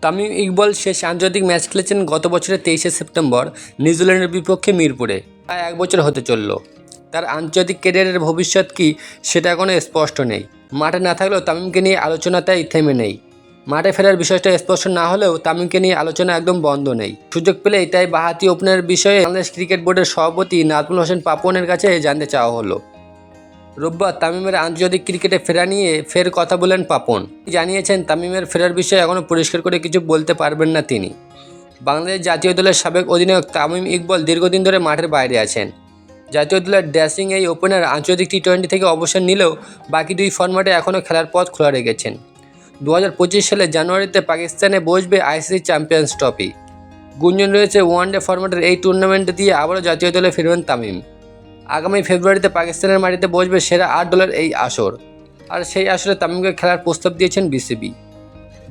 তামিম ইকবাল শেষ আন্তর্জাতিক ম্যাচ খেলেছেন গত বছরের 23শে সেপ্টেম্বর নিউজিল্যান্ডের বিপক্ষে মিরপুরে। প্রায় 1 বছর হতে চলল। তার আন্তর্জাতিক ক্যারিয়ারের ভবিষ্যৎ কী সেটা এখনও স্পষ্ট নেই। মাঠে না থাকলেও তামিমকে নিয়ে আলোচনা তাই থেমে নেই। মাঠে ফেরার বিষয়টা স্পষ্ট না হলেও তামিমকে নিয়ে আলোচনা একদম বন্ধ নেই। সুযোগ পেলেই তাই বাঁহাতি ওপেনারের বিষয়ে বাংলাদেশ ক্রিকেট বোর্ডের সভাপতি নাজমুল হোসেন পাপনের কাছে জানতে চাওয়া হলো। রোববার তামিমের আন্তর্জাতিক ক্রিকেটে ফেরা নিয়ে ফের কথা বলেন পাপন। জানিয়েছেন তামিমের ফেরার বিষয়ে এখনও পরিষ্কার করে কিছু বলতে পারবেন না তিনি। বাংলাদেশ জাতীয় দলের সাবেক অধিনায়ক তামিম ইকবাল দীর্ঘদিন ধরে মাঠের বাইরে আছেন। জাতীয় দলের ড্যাশিং এই ওপেনার আন্তর্জাতিক টি-20 থেকে অবসর নিলেও বাকি 2 ফরম্যাটে এখনও খেলার পথ খোলা রেখেছেন। 2025 সালের জানুয়ারিতে পাকিস্তানে বসবে আইসিসি চ্যাম্পিয়ন্স ট্রফি। গুঞ্জন রয়েছে ওয়ানডে ফরম্যাটের এই টুর্নামেন্টে দিয়ে আবারও জাতীয় দলে ফিরবেন তামিম। আগামী ফেব্রুয়ারিতে পাকিস্তানের মাটিতে বসবে সেরা 8 দলের এই আসর। আর সেই আসরে তামিমকে খেলার প্রস্তাব দিয়েছেন বিসিবি।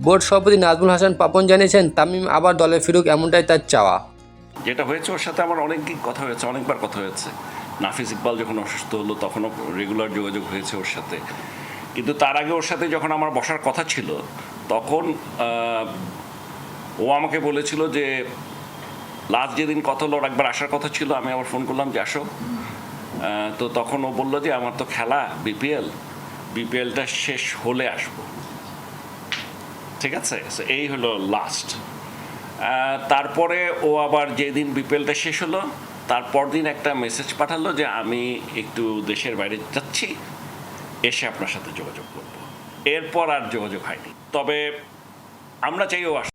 বোর্ড সভাপতি নাজমুল হাসান পাপন জানিয়েছেন তামিম আবার দলে ফিরুক, এমনটাই তার চাওয়া। যেটা হয়েছে ওর সাথে আমার অনেক কথা হয়েছে, অনেকবার কথা হয়েছে। নাফিস ইকবাল যখন অসুস্থ হলো তখনও রেগুলার যোগাযোগ হয়েছে ওর সাথে, কিন্তু তার আগে ওর সাথে যখন আমার বসার কথা ছিল তখন ও আমাকে বলেছিল যে লাস্ট যেদিন কথা হলো ওর একবার আসার কথা ছিল, আমি আবার ফোন করলাম যে আসো। তো তখন ও বললো যে আমার তো খেলা বিপিএলটা শেষ হলে আসবো। ঠিক আছে, এই হলো লাস্ট। তারপরে ও আবার যেদিন বিপিএলটা শেষ হলো তারপর দিন একটা মেসেজ পাঠালো যে আমি একটু দেশের বাইরে যাচ্ছি, এসে আপনার সাথে যোগাযোগ করব। এরপর আর যোগাযোগ হয়নি, তবে আমরা চাই ও